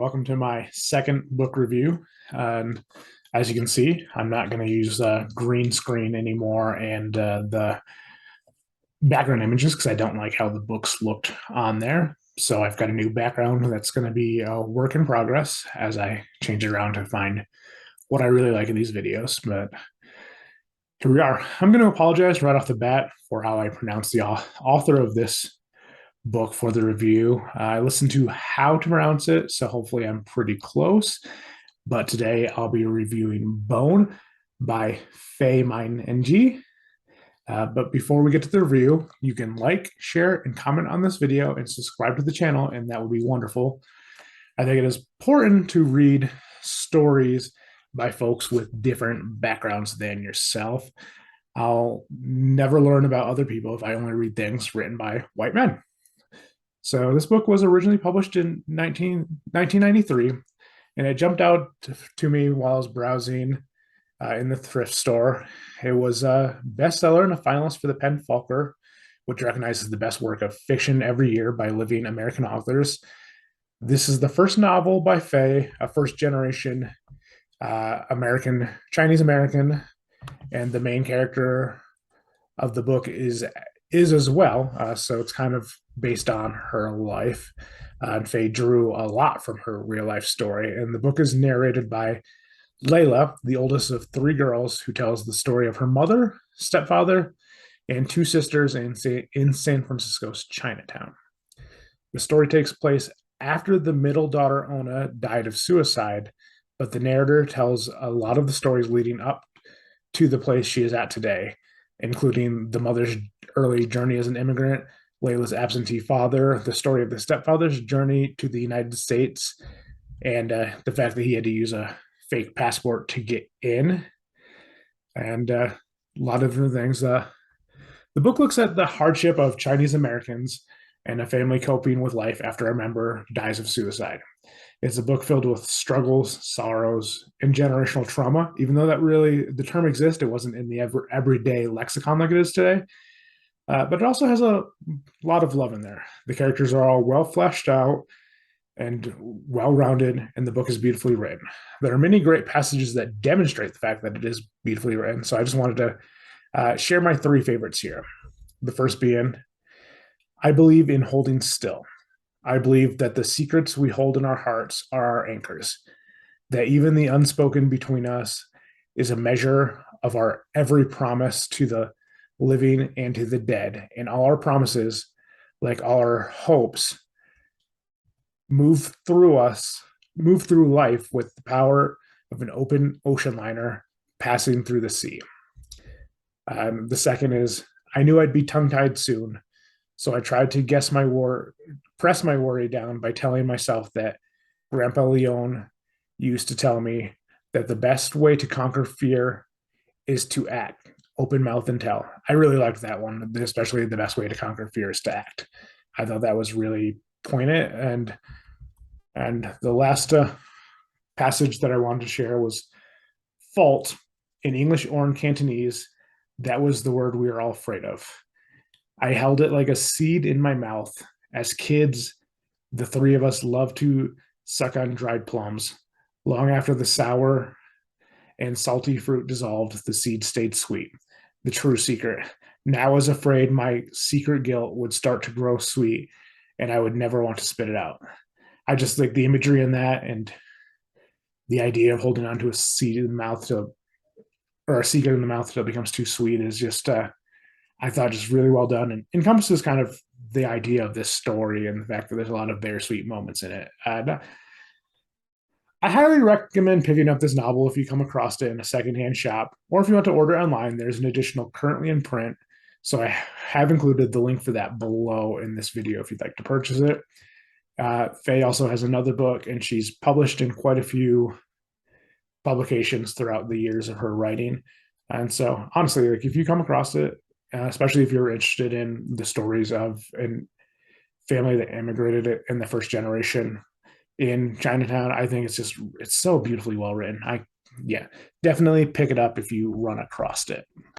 Welcome to my second book review. And as you can see, I'm not going to use green screen anymore and the background images because I don't like how the books looked on there. So I've got a new background that's going to be a work in progress as I change it around to find what I really like in these videos. But here we are. I'm going to apologize right off the bat for how I pronounce the author of this book for the review. I listened to how to pronounce it, so hopefully I'm pretty close. But today I'll be reviewing Bone by Fae Myenne. But before we get to the review, you can like, share, and comment on this video and subscribe to the channel, and that would be wonderful. I think it is important to read stories by folks with different backgrounds than yourself. I'll never learn about other people if I only read things written by white men. So this book was originally published in 1993, and it jumped out to me while I was browsing in the thrift store. It was a bestseller and a finalist for the PEN Falker, which recognizes the best work of fiction every year by living American authors. This is the first novel by Fae, a first-generation Chinese American, and the main character of the book is as well. So it's kind of based on her life. And Faye drew a lot from her real life story. And the book is narrated by Layla, the oldest of three girls, who tells the story of her mother, stepfather, and two sisters in San Francisco's Chinatown. The story takes place after the middle daughter, Ona, died of suicide, but the narrator tells a lot of the stories leading up to the place she is at today, including the mother's early journey as an immigrant, Layla's absentee father, the story of the stepfather's journey to the United States, and the fact that he had to use a fake passport to get in, and a lot of different things. The book looks at the hardship of Chinese Americans and a family coping with life after a member dies of suicide. It's a book filled with struggles, sorrows, and generational trauma. Even though that really the term exists, it wasn't in the everyday lexicon like it is today. But it also has a lot of love in there. The characters are all well fleshed out and well rounded, and the book is beautifully written. There are many great passages that demonstrate the fact that it is beautifully written. So I just wanted to share my three favorites here. The first being, I believe in holding still. I believe that the secrets we hold in our hearts are our anchors, that even the unspoken between us is a measure of our every promise to the living and to the dead. And all our promises, like all our hopes, move through life with the power of an open ocean liner passing through the sea. The second is, I knew I'd be tongue-tied soon, so I tried to press my worry down by telling myself that Grandpa Leon used to tell me that the best way to conquer fear is to act, open mouth and tell. I really liked that one, especially the best way to conquer fear is to act. I thought that was really poignant. And the last passage that I wanted to share was fault in English or in Cantonese. That was the word we were all afraid of. I held it like a seed in my mouth. As kids, the three of us loved to suck on dried plums. Long after the sour and salty fruit dissolved, the seed stayed sweet. The true secret. Now I was afraid my secret guilt would start to grow sweet and I would never want to spit it out. I just like the imagery in that, and the idea of holding on to a seed in the mouth or a secret in the mouth until it becomes too sweet is just I thought just really well done and encompasses kind of the idea of this story and the fact that there's a lot of bittersweet moments in it. I highly recommend picking up this novel if you come across it in a secondhand shop, or if you want to order online. There's an additional currently in print, so I have included the link for that below in this video if you'd like to purchase it. Faye also has another book, and she's published in quite a few publications throughout the years of her writing. And so, honestly, like if you come across it, especially if you're interested in the stories of a family that immigrated in the first generation in Chinatown, I think it's so beautifully well written. Yeah, definitely pick it up if you run across it.